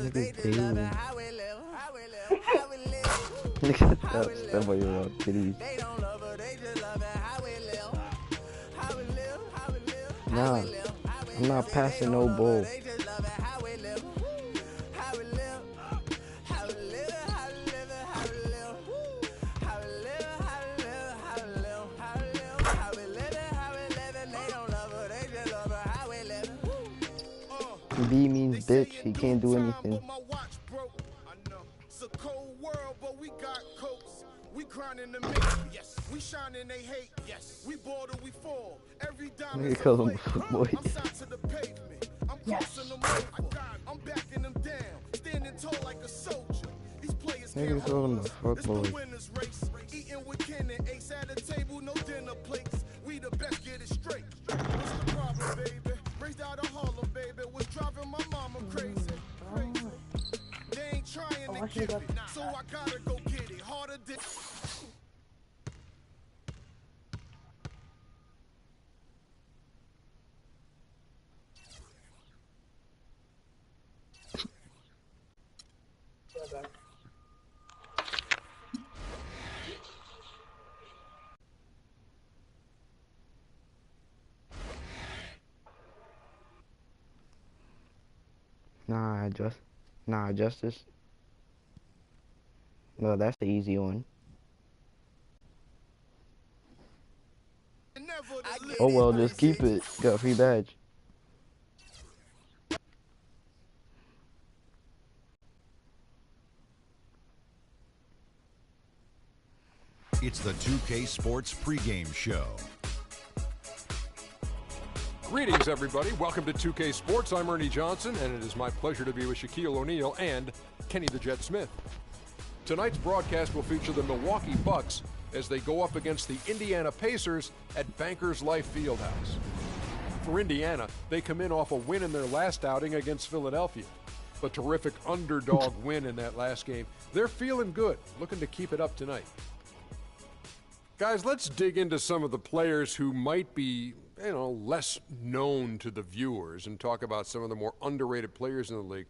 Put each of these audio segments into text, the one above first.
Nigga, dude. Nigga, step on your titties. Nah, I'm not passing no ball. B means bitch. He can't do anything. It's a cold world, but we got coats. We grinding the mix. Yes. We shining, they hate. Yes. We border, we fall. Every dime is a play. I'm signed to the pavement. I'm crossing them over. I'm backing them down. Standing tall like a soldier. These players can't hold us. It's the winner's race. Eating with Ken and Ace at the table, no dinner plates. We the best, get it straight. What's the problem, baby? Raised out of Harlem, baby. Was driving my mama crazy. They ain't trying to give it, so I gotta go get it. Harder than... Nah, Justice. No, that's the easy one. Oh well, just keep it. Got a free badge. It's the 2K Sports pregame show. Greetings, everybody. Welcome to 2K Sports. I'm Ernie Johnson, and it is my pleasure to be with Shaquille O'Neal and Kenny the Jet Smith. Tonight's broadcast will feature the Milwaukee Bucks as they go up against the Indiana Pacers at Bankers Life Fieldhouse. For Indiana, they come in off a win in their last outing against Philadelphia. A terrific underdog win in that last game. They're feeling good, looking to keep it up tonight. Guys, let's dig into some of the players who might be, less known to the viewers and talk about some of the more underrated players in the league.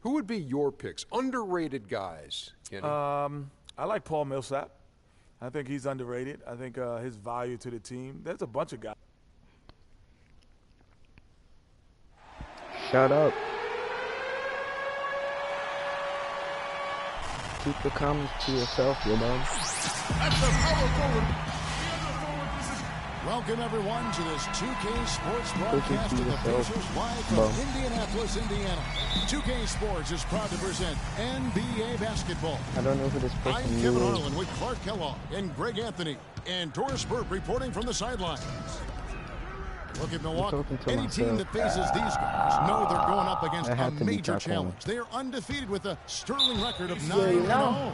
Who would be your picks? Underrated guys, Kenny. I like Paul Millsap. I think he's underrated. I think his value to the team. There's a bunch of guys. Shut up. Keep the comments to yourself, you know. That's the power forward. Welcome, everyone, to this 2K Sports broadcast of the Pacers live from Indianapolis, Indiana. 2K Sports is proud to present NBA basketball. I don't know who this person is. I'm Kevin Harlan with Clark Kellogg and Greg Anthony and Doris Burke reporting from the sidelines. Look at Milwaukee. Any team that faces these guys know they're going up against a major challenge. They are undefeated with a sterling record of 9-0.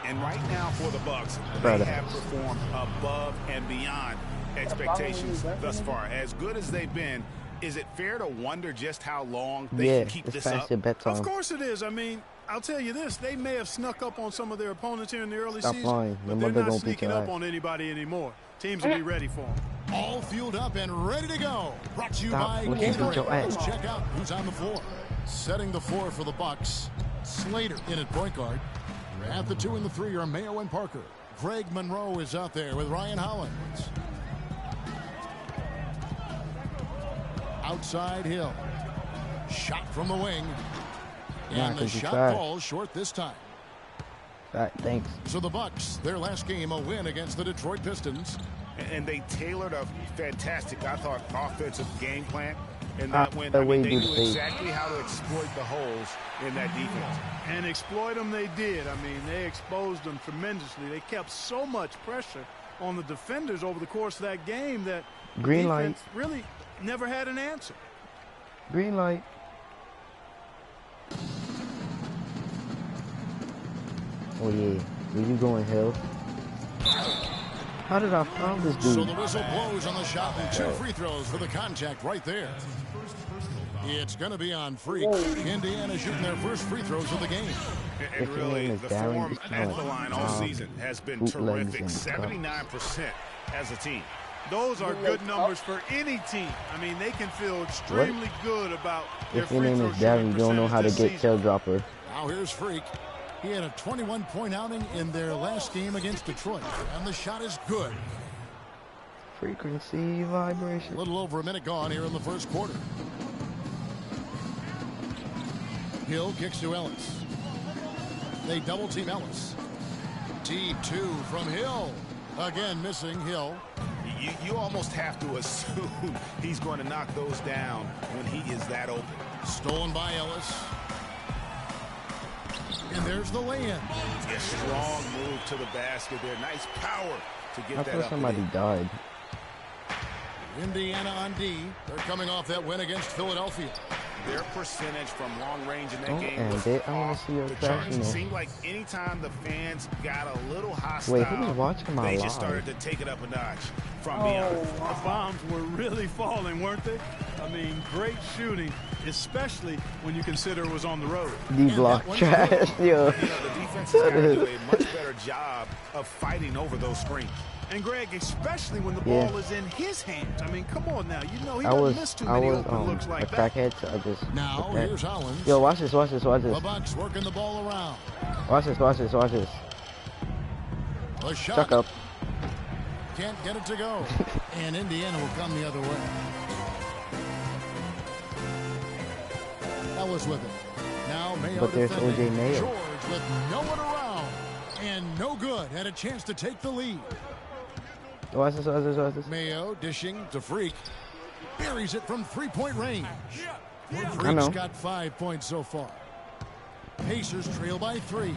And right now for the Bucks, they have performed above and beyond expectations thus far. As good as they've been, is it fair to wonder just how long they can keep this up? Of course it is. I mean, I'll tell you this, they may have snuck up on some of their opponents here in the early season, but they're not sneaking up on anybody anymore. Teams will be ready for them. All fueled up and ready to go. Brought to you by Gatorade. Let's check out who's on the floor. Setting the floor for the Bucks, Slater in at point guard. At the 2 and the 3 are Mayo and Parker. Greg Monroe is out there with Ryan Hollins. Outside Hill. Shot from the wing. And the shot falls short this time. Thanks. So the Bucks, their last game, a win against the Detroit Pistons. And they tailored a fantastic, I thought, offensive game plan. And that went, they knew exactly how to exploit the holes in that defense. And exploit them they did. I mean, they exposed them tremendously. They kept so much pressure on the defenders over the course of that game that green light really never had an answer. Green light. Oh yeah, where you going, Hill? How did I find this dude? So the whistle blows on the shot and 2 free throws for the contact right there. It's going to be on Freak. Indiana shooting their first free throws of the game. And really, the form at the line all season has been terrific. 79% as a team. Those are good numbers for any team. I mean, they can feel extremely good about their free throw shooting percentage. If your name is Darren, you don't know how to get tail dropper. Now here's Freak. He had a 21-point outing in their last game against Detroit, and the shot is good. Frequency vibration. A little over a minute gone here in the first quarter. Hill kicks to Ellis. They double team Ellis. T2 from Hill. Again, missing Hill. You almost have to assume he's going to knock those down when he is that open. Stolen by Ellis. And there's the lay-in. A strong move to the basket there. Nice power to get that up. I thought somebody died. Indiana on D. They're coming off that win against Philadelphia. Their percentage from long range in that game was off the charts. It seemed like anytime the fans got a little hostile, wait, who's watching my they live? just started to take it up a notch from beyond. The bombs were really falling, weren't they? I mean, great shooting, especially when you consider it was on the road. D-block trash, yo. You know, the defense has got to do a much better job of fighting over those screens. And Greg, especially when the ball is in his hands. I mean, come on now. You know he doesn't miss too many open looks like that. Crackhead, so I just now here's Hollins. Yo, watch this. The Bucks working the ball around. Watch this. The shot. Stuck up. Can't get it to go. And Indiana will come the other way. Ellis with it. Now Mayo but there's defending. OJ Mayo. George with no one around. And no good. Had a chance to take the lead. Watch this. Mayo dishing to Freak. Buries it from three-point range. Freak's got 5 points so far. Pacers trail by 3.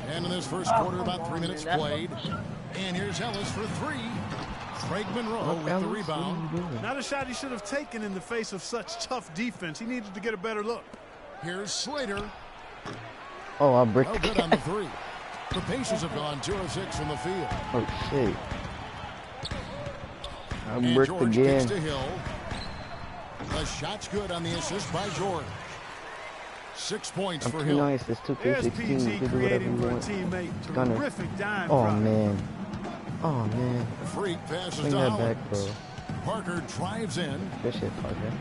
And in this first quarter, about 3 minutes played. And here's Ellis for 3. Craig Monroe with the rebound. Not a shot he should have taken in the face of such tough defense. He needed to get a better look. Here's Slater. Oh, I'll brick. No good on the 3. The Pacers have gone 2 of 6 from the field. Oh, shit. I bricked George again. Kicks to Hill. The shot's good on the assist by George. 6 points for Hill. Nice. It's 2K16. You can do whatever you want. Terrific dime Oh, drop. man. Freak passes Bring to that Hollins. back, bro. Parker drives in. Good shit, Parker.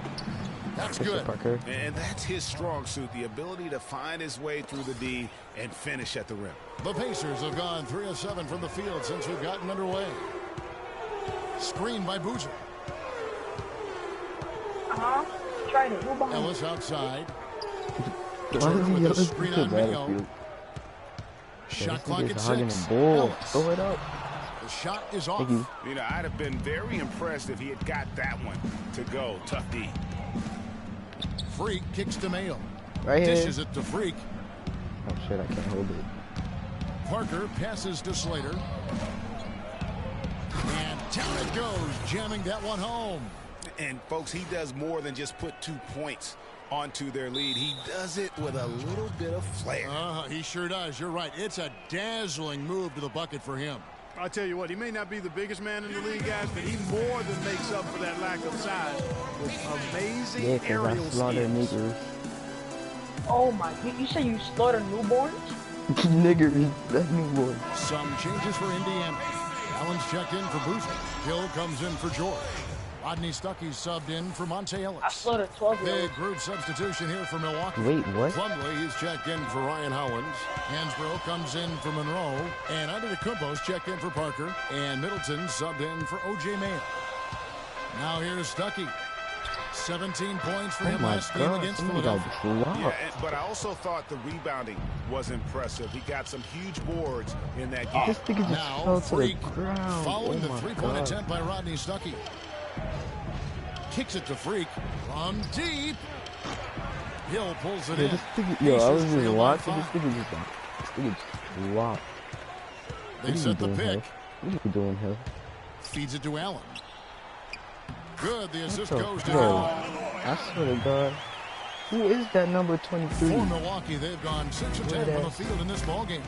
That's Good good. shit, Parker. And that's his strong suit, the ability to find his way through the D and finish at the rim. The Pacers have gone 3 of 7 from the field since we've gotten underway. Screened by Boozer. Try to move on. Ellis outside. Why Turner is he with the yelling screen to on Mayo. Battlefield? Shot clock at hogging 6. the ball. Ellis. Throw it up. The shot is off. Thank you. You know, I'd have been very impressed if he had got that one to go. Tough D. Freak kicks to Mayo. Right here. Dishes it to Freak. Oh, shit, I can't hold it. Parker passes to Slater. And down it goes, jamming that one home. And, folks, he does more than just put 2 points onto their lead. He does it with a little bit of flair. He sure does. You're right. It's a dazzling move to the bucket for him. I'll tell you what, he may not be the biggest man in the league, guys, but he more than makes up for that lack of size with amazing aerial skills. Niggers. Oh my, you say you slaughter newborns? Niggers, that newborn. Some changes for Indiana. Allen's checked in for Boozer. Hill comes in for George. Rodney Stuckey's subbed in for Monte Ellis. I slaughtered 12 Big group substitution here for Milwaukee. Wait, what? Plumlee, he's checked in for Ryan Howlands. Hansbrough comes in for Monroe. And Antetokounmpo's checked in for Parker. And Middleton subbed in for O.J. Mayo. Now here's Stuckey. 17 points for him last game against Philadelphia. But I also thought the rebounding was impressive. He got some huge boards in that game. This nigga just Now fell to the Freak ground. following the my three-point God. attempt by Rodney Stuckey. Kicks it to Freak from deep. Hill pulls it in. This nigga, yo, I was Pacers just trail by watching 5. this nigga just wow. They set the pick. What are you doing here? Feeds it to Allen. Good. The assist goes to Yo, Hill. I swear to God. Who is that number 23? For Milwaukee, they've gone 6 of 10 from the field in this ballgame.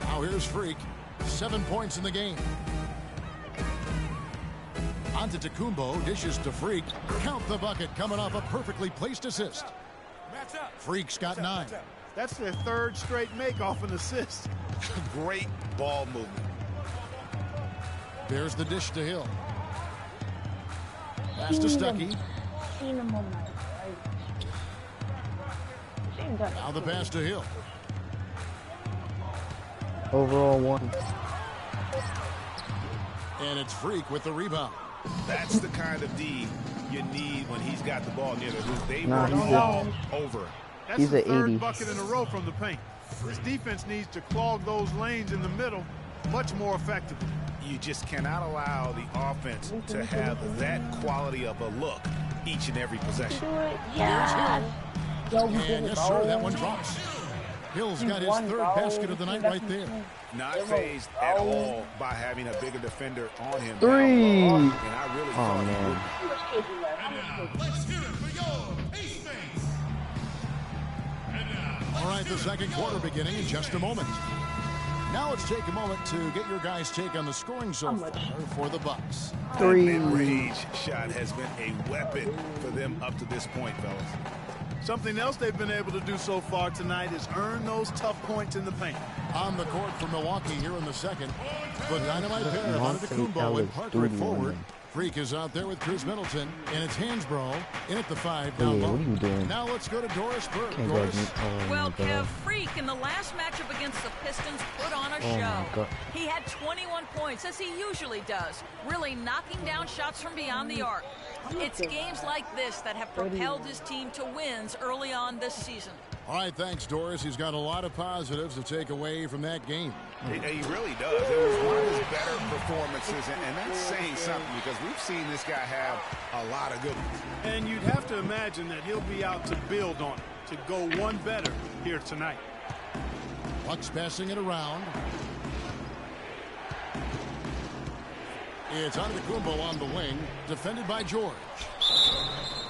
Now here's Freak. 7 points in the game. Antetokounmpo dishes to Freak. Count the bucket coming off a perfectly placed assist. Freak's got 9. That's their third straight make off an assist. Great ball movement. There's the dish to Hill. Pass to Stuckey. Now the pass to Hill. Overall 1. And it's Freak with the rebound. That's the kind of D you need when he's got the ball near the hoop. They run all over. That's the third bucket in a row from the paint. This defense needs to clog those lanes in the middle much more effectively. You just cannot allow the offense to have that quality of a look each and every possession. Yeah. And yes, sir, that one drops. Hill's got his third basket of the night right there. Not phased at all by having a bigger defender on him. 3. And I really thought man. Let's hear it for your Ace fans. All right, the second quarter beginning in just a moment. Now let's take a moment to get your guys' take on the scoring so far for the Bucks. 3. That mid-range shot has been a weapon for them up to this point, fellas. Something else they've been able to do so far tonight is earn those tough points in the paint. On the court for Milwaukee here in the second. The dynamite pair of Antetokounmpo with Parker at forward. Freak is out there with Chris Middleton, and it's Hansbrough in at the 5 down low. What are you doing? Now let's go to Doris Burke. Doris. Well, Kev, Freak in the last matchup against the Pistons put on a show. He had 21 points, as he usually does, really knocking down shots from beyond the arc. It's games like this that have propelled his team to wins early on this season. All right, thanks, Doris. He's got a lot of positives to take away from that game. He really does. It was one of his better performances, and that's saying something because we've seen this guy have a lot of good ones. And you'd have to imagine that he'll be out to build on it, to go one better here tonight. Bucks passing it around. It's Antetokounmpo on the wing, defended by George.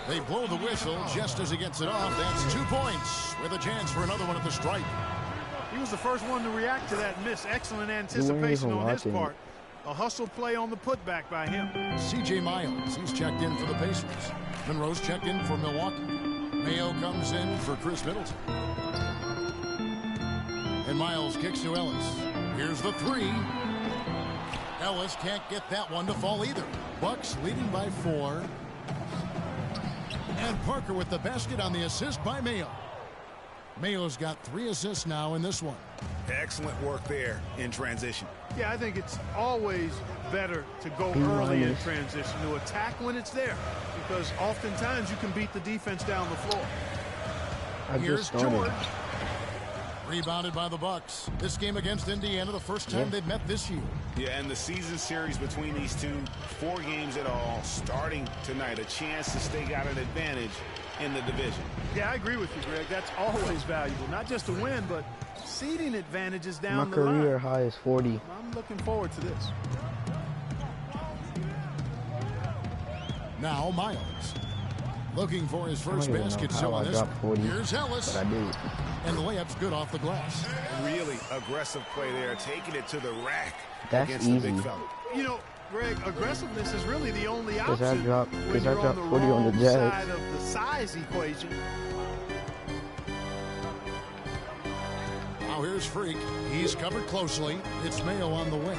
They blow the whistle just as he gets it off. That's 2 points with a chance for another one at the stripe. He was the first one to react to that miss. Excellent anticipation on his part. A hustle play on the putback by him. C.J. Miles, he's checked in for the Pacers. Monroe's checked in for Milwaukee. Mayo comes in for Chris Middleton. And Miles kicks to Ellis. Here's the 3. Ellis can't get that one to fall either. Bucks leading by 4. And Parker with the basket on the assist by Mayo. Mayo's got 3 assists now in this one. Excellent work there in transition. Yeah, I think it's always better to go early in transition, to attack when it's there, because oftentimes you can beat the defense down the floor. Here's George. Rebounded by the Bucks. This game against Indiana, the first time they've met this year. Yeah, and the season series between these two, 4 games at all, starting tonight. A chance to stake out an advantage in the division. Yeah, I agree with you, Greg. That's always valuable. Not just a win, but seeding advantages down the line. My career high is 40. I'm looking forward to this. Now Miles. Looking for his first basket still on this one. Here's Ellis. But I did. And the layup's good off the glass. Really aggressive play there, taking it to the rack. That's against easy. The big fella. You know, Greg, aggressiveness is really the only option I dropped when you're on the 40 on the wrong Jazz. side of the size equation. Now here's Freak. He's covered closely. It's Mayo on the wing.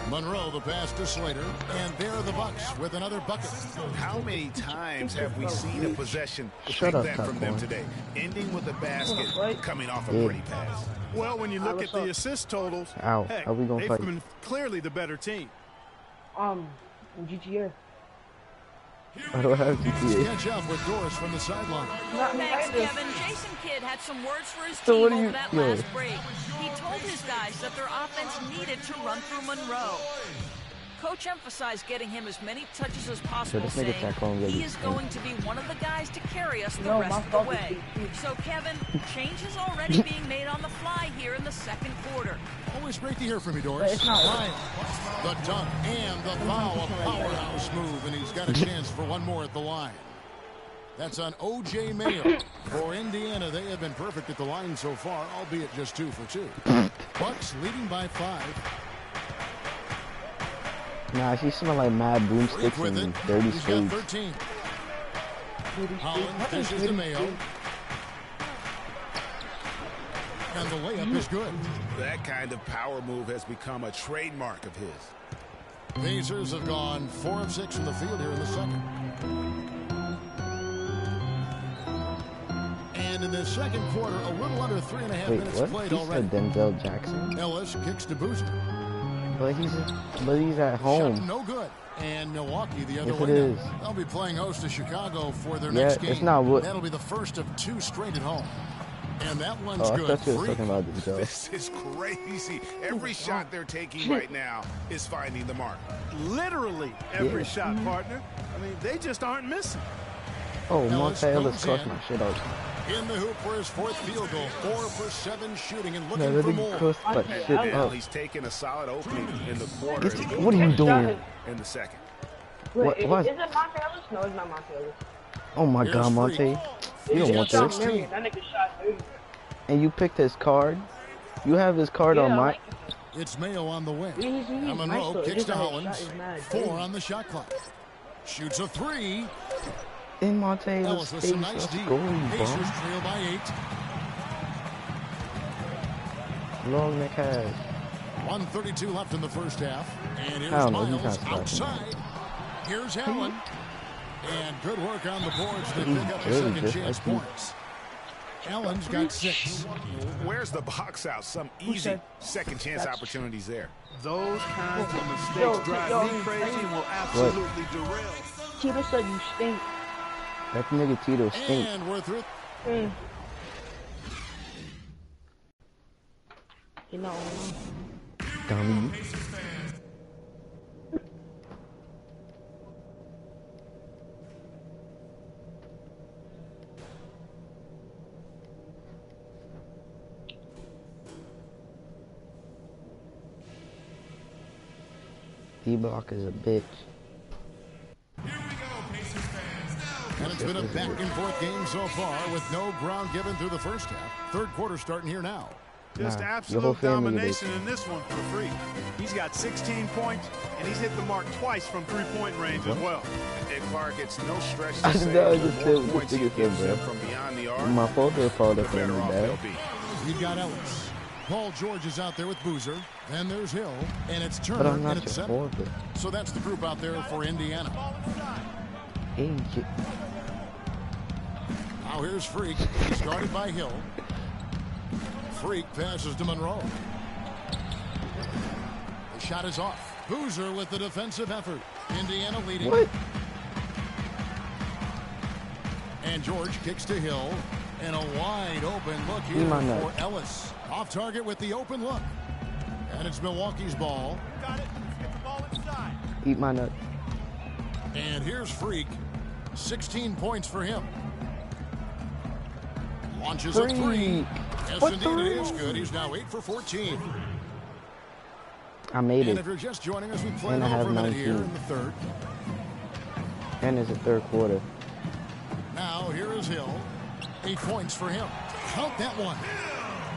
Monroe the pass to Slater, and there are the Bucks with another bucket. How many times have we seen a possession Shut like up, that from them today, ending with a basket coming off a pretty pass? Well, when you look at the assist totals, heck, are we gonna they've fight? been clearly the better team. GTA. I don't have GTA. Catch up with Doris from the sideline. Thanks, Kevin. Jason Kidd had some words for his So what team do you- over that yo. last break. He told his guys that their offense needed to run through Monroe. Coach emphasized getting him as many touches as possible, this nigga saying tack on really he is going to be one of the guys to carry us the No, rest my of the fault way. is So, Kevin, change is already being made on the fly here in the second quarter. Always great to hear from you, Doris. But it's not Ryan, the dunk and the foul, a powerhouse move, and he's got a chance for one more at the line. That's on O.J. Mayo. For Indiana, they have been perfect at the line so far, albeit just 2 for 2. Bucks leading by 5. Nah, she smell like mad broomsticks and dirty He's got spades. 13. Holland dishes to Mayo. And the layup is good. That kind of power move has become a trademark of his. Pacers have gone 4 of 6 from the field here in the second. And in the second quarter, a little under 3.5 minutes played already. Denzel Jackson. Ellis kicks to Boozer. But he's at home. Shot no good. And Milwaukee the other yes, way. It is. They'll be playing host to Chicago for their next game. It's not what. That'll be the first of 2 straight at home. And that one's I good. thought you were talking about Denzel. This is crazy. Every shot they're taking right now is finding the mark. Literally every shot, partner. I mean, they just aren't missing. Oh, Monte Ellis crushed my shit out. In the hoop for his 4th field goal. 4 for 7 shooting and looking for more. Well, he's taking a solid opening in the quarter. What are you doing? In the second. Wait, is it Monte Ellis? No, it's not Monte Ellis. Oh my God, Monte. You don't want this. That nigga shot 30. And you picked his card? You have his card on my... It's Mayo on the wing. And Monroe kicks to Hollins. 4 on the shot clock. Shoots a 3. In Monte Ellis with some nice D. Pacers trail by 8. Long neck has. 1:32 left in the first half. And here's Miles outside. Here's Allen. And good work on the boards to pick up the second chance points. Allen's got 6. Where's the box out? Some easy second chance opportunities there. Those kinds of mistakes drive me crazy and will absolutely derail. Tito said you stink. That nigga Tito stink. And we're through. You know. Dummy. D-Block is a bitch. And it's been a back-and-forth game so far with no ground given through the first half. Third quarter starting here now. Just absolute domination in this one for Freak. He's got 16 points, and he's hit the mark twice from three-point range as well. And Clark, it's no stretch to say the more points he gives them from beyond the arc, my folder followed up the better off they'll be. You've got Ellis. Paul George is out there with Boozer. Then there's Hill, and it's Turner, and it's 7. So that's the group out there for Indiana. Now here's Freak. He's guarded by Hill. Freak passes to Monroe. The shot is off. Boozer with the defensive effort. Indiana leading. What? And George kicks to Hill. And a wide open look here for Ellis. Off target with the open look. And it's Milwaukee's ball. Got it. Let's get the ball inside. Eat my nut. And here's Freak. 16 points for him. Launches a 3. Yes, indeed, it is good. He's now 8 for 14. I made it. And if you're just joining us, we play over a minute here in the third. And it's the third quarter. Now here is Hill. 8 points for him. Count that one.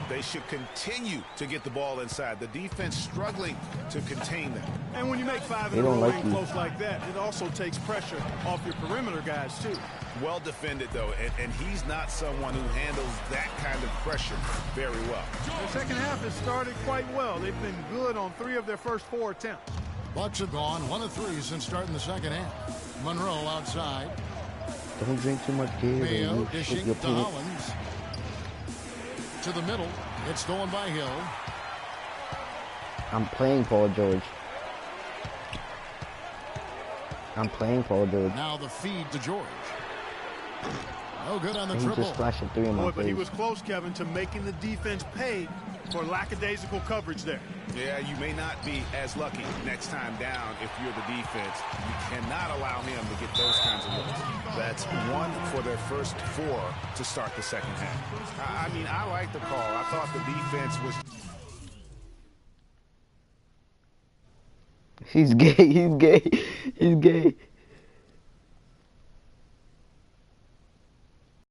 They should continue to get the ball inside. The defense struggling to contain them. And when you make 5 in a row in close like that, it also takes pressure off your perimeter guys, too. Well defended, though, and he's not someone who handles that kind of pressure very well. The second half has started quite well. They've been good on 3 of their first 4 attempts. Bucks have gone 1 of 3 since starting the second half. Monroe outside. Don't drink too much beer. Mayo dishing to Hollins. To the middle. It's stolen by Hill. I'm playing Paul George. I'm playing Paul George. Now the feed to George. No good on the and triple. He just flashed a 3 in my face. But he was close, Kevin, to making the defense pay for lackadaisical coverage there. Yeah, you may not be as lucky next time down if you're the defense. You cannot allow him to get those kinds of looks. That's 1 for their first 4 to start the second half. I mean, I like the call. I thought the defense was... He's gay. He's gay. He's gay.